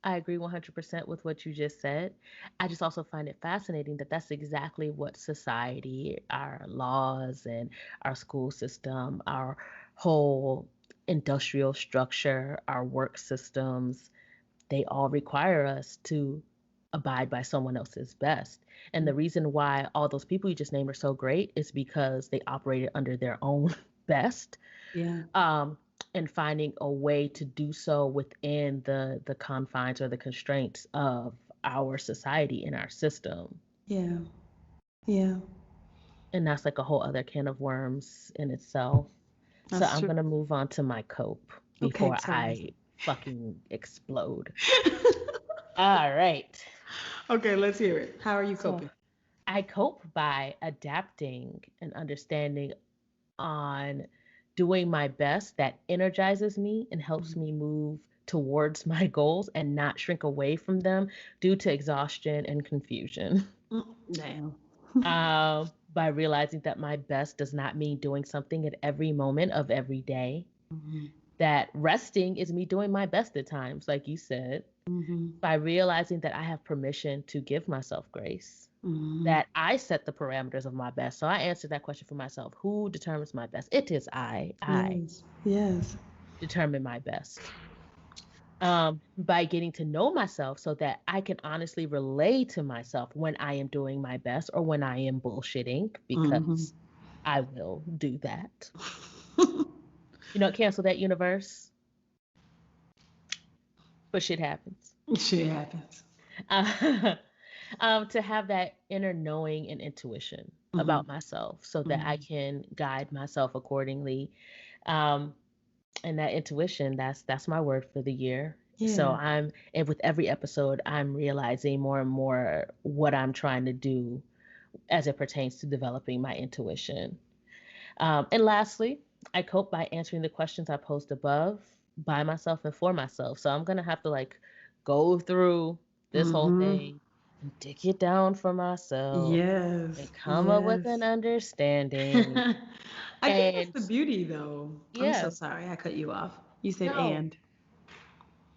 I agree 100% with what you just said. I just also find it fascinating that that's exactly what society, our laws, and our school system, our whole industrial structure, our work systems, they all require us to abide by someone else's best. And the reason why all those people you just named are so great is because they operated under their own best, Yeah. um, and finding a way to do so within the confines or the constraints of our society and our system. Yeah. Yeah. And that's like a whole other can of worms in itself. So That's I'm true. gonna move on to my cope Okay, before tell me. I fucking explode. All right. Okay, let's hear it. How are you So coping? I cope by adapting and understanding on doing my best that energizes me and helps Mhm. me move towards my goals and not shrink away from them due to exhaustion and confusion. Damn. By realizing that my best does not mean doing something at every moment of every day, Mhm. that resting is me doing my best at times, like you said, Mhm. by realizing that I have permission to give myself grace, Mhm. that I set the parameters of my best. So I answered that question for myself. Who determines my best? It is I. I Yes. Yes. determine my best. By getting to know myself so that I can honestly relate to myself when I am doing my best or when I am bullshitting, Mhm. because I will do that. Cancel that universe, but shit happens. Shit happens. Uh, to have that inner knowing and intuition Mhm. about myself so that I Mhm. can guide myself accordingly. Um, and that intuition, that's my word for the year. So Yeah. and with every episode, I'm realizing more and more what I'm trying to do as it pertains to developing my intuition. And lastly, I cope by answering the questions I posed above by myself and for myself. So I'm gonna have to like go through this whole Mhm. thing and dig it down for myself Yes. and come up with an Yes. understanding. I think that's And the beauty, though. I'm so yeah, sorry I cut you off. You said no, and.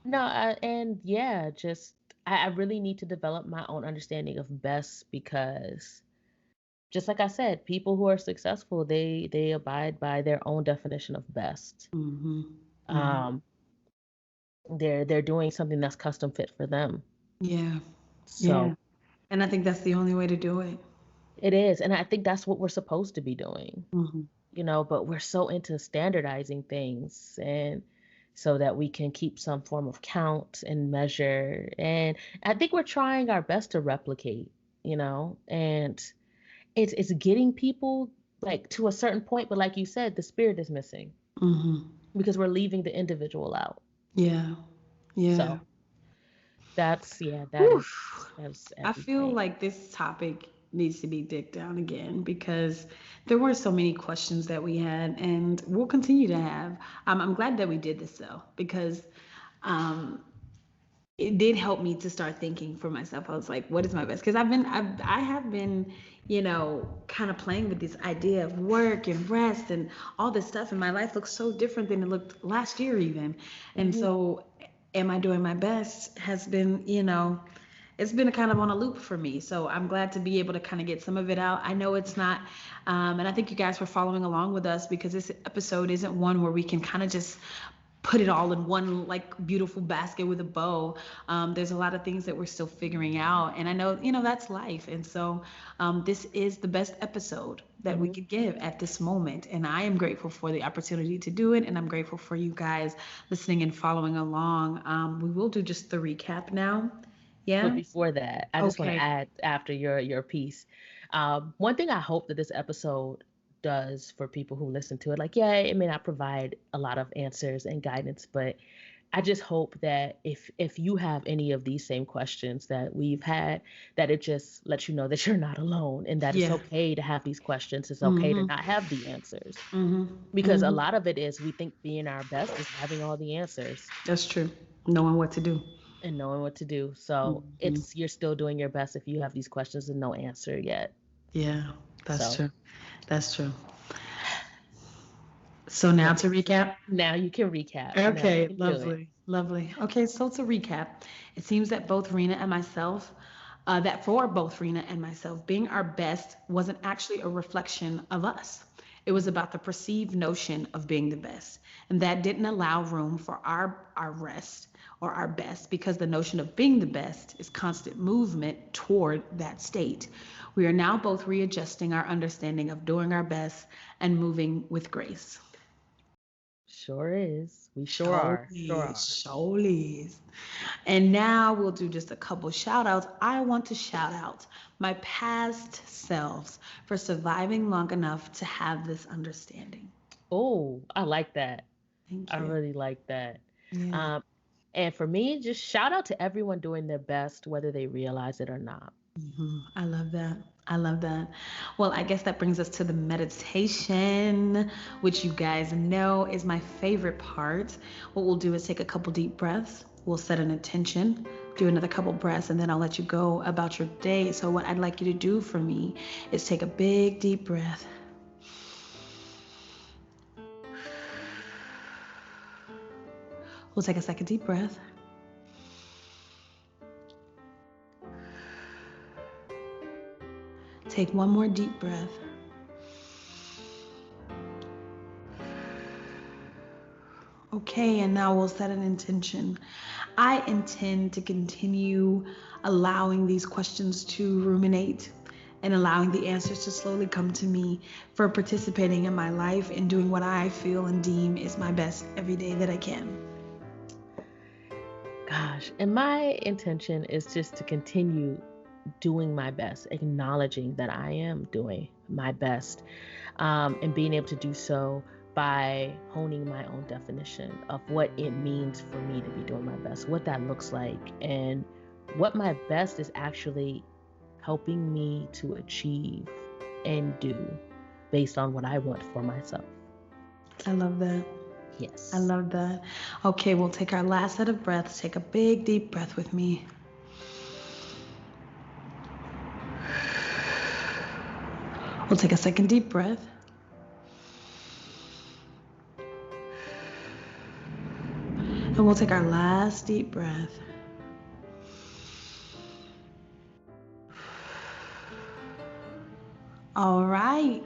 no, and yeah, just I really need to develop my own understanding of best because just like I said, people who are successful, they abide by their own definition of best. Mhm. Mhm. Um, they're doing something that's custom fit for them. Yeah. So Yeah. And I think that's the only way to do it. it is, and I think that's what we're supposed to be doing, Mhm. but we're so into standardizing things and so that we can keep some form of count and measure. And I think we're trying our best to replicate, and it's getting people like to a certain point, but like you said, the spirit is missing Mhm. because we're leaving the individual out. Yeah. Yeah. So that's yeah, Oof. that's I feel everything. like this topic needs to be digged down again because there were so many questions that we had and we'll continue to have. I'm glad that we did this though because um, it did help me to start thinking for myself. I was like, what is my best? Because I have been, kind of playing with this idea of work and rest and all this stuff, and my life looks so different than it looked last year even. And Mhm. so, am I doing my best? Has been, it's been kind of on a loop for me. So I'm glad to be able to kind of get some of it out. I know it's not, and I think you guys were following along with us because this episode isn't one where we can kind of just put it all in one like beautiful basket with a bow. There's a lot of things that we're still figuring out, and I know that's life. And so this is the best episode that we Mhm. could give at this moment, and I am grateful for the opportunity to do it, and I'm grateful for you guys listening and following along. We will do just the recap now. But Yeah. before that, I just want to Okay. add after your piece. One thing I hope that this episode does for people who listen to it, like, yeah, it may not provide a lot of answers and guidance, but I just hope that if you have any of these same questions that we've had, that it just lets you know that you're not alone and that it's Yeah. okay to have these questions. It's okay to Mhm. not have the answers. Mhm. Because a Mhm. lot of it is we think being our best is having all the answers That's true. Knowing what to do. and knowing what to do. So Mhm. it's you're still doing your best if you have these questions and no answer yet. Yeah, that's So true. That's true. So now what to recap. now you can recap. Now you Okay, can do it. lovely, lovely. Okay, so to recap, it seems that both Rena and myself, that for both Rena and myself, being our best wasn't actually a reflection of us. It was Mhm. about the perceived notion of being the best, and that didn't allow room for our rest or our best because the notion of being the best is constant movement toward that state. We are now both readjusting our understanding of doing our best and moving with grace. Sure is. We sure are. Sure Surely, are. surely. And now we'll do just a couple shout outs. I want to shout out my past selves for surviving long enough to have this understanding. Oh, I like that. Thank I you. really like that. Yeah. Um, And for me, just shout out to everyone doing their best, whether they realize it or not. I love that. I love that. Well, I guess that brings us to the meditation, which you guys know is my favorite part. What we'll do is take a couple deep breaths. We'll set an intention, do another couple breaths, and then I'll let you go about your day. So, what I'd like you to do for me is take a big deep breath. We'll take a second deep breath. Take one more deep breath. Okay, and now we'll set an intention. I intend to continue allowing these questions to ruminate and allowing the answers to slowly come to me for participating in my life and doing what I feel and deem is my best every day that I can. Gosh, and my intention is just to continue doing my best, acknowledging that I am doing my best, and being able to do so by honing my own definition of what it means for me to be doing my best, what that looks like, and what my best is actually helping me to achieve and do based on what I want for myself. I love that. Yes. I love that. Okay, we'll take our last set of breaths. Take a big deep breath with me. We'll take a second deep breath. And we'll take our last deep breath. All right.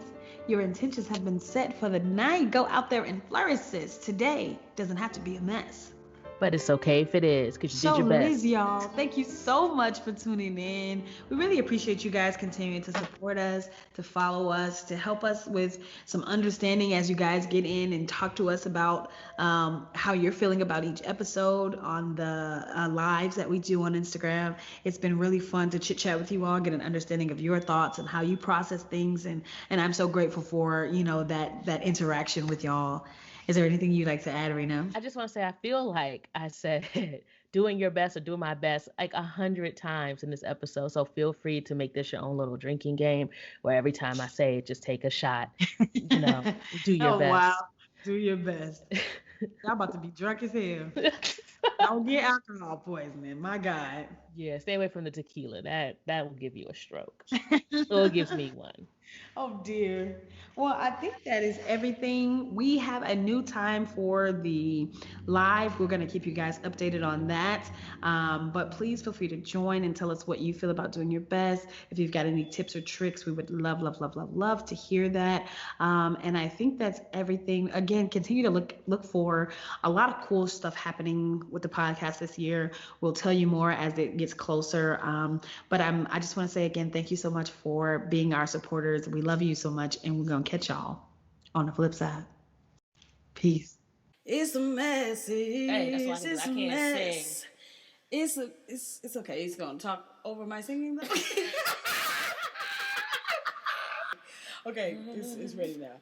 Your intentions have been set for the night. Go out there and flourish, sis. Today doesn't have to be a mess. But it's okay if it is, because you did your best. Liz, y'all, thank you so much for tuning in. We really appreciate you guys continuing to support us, to follow us, to help us with some understanding as you guys get in and talk to us about how you're feeling about each episode on the lives that we do on Instagram. It's been really fun to chit chat with you all, get an understanding of your thoughts and how you process things. And I'm so grateful for, that interaction with y'all. Is there anything you'd like to add, Rena? I just want to say, I feel like I said doing your best or doing my best like 100 times in this episode. So feel free to make this your own little drinking game where every time I say it, just take a shot, do your best. Wow. Do your best. Y'all about to be drunk as hell. Don't get alcohol poisoning. My God. Yeah, stay away from the tequila. That will give you a stroke. Or it gives me one. Oh dear. Well, I think that is everything. We have a new time for the live. We're going to keep you guys updated on that. But please feel free to join and tell us what you feel about doing your best. If you've got any tips or tricks, we would love, love, love, love, love to hear that. And I think that's everything. Again, continue to look for a lot of cool stuff happening with the podcast this year. We'll tell you more as it gets closer. But I just want to say again, thank you so much for being our supporters. We love you so much, and we're gonna catch y'all on the flip side. Peace. It's a mess. Hey, that's why It's I a can't mess. sing. It's okay. He's gonna talk over my singing though. Okay, it's ready now.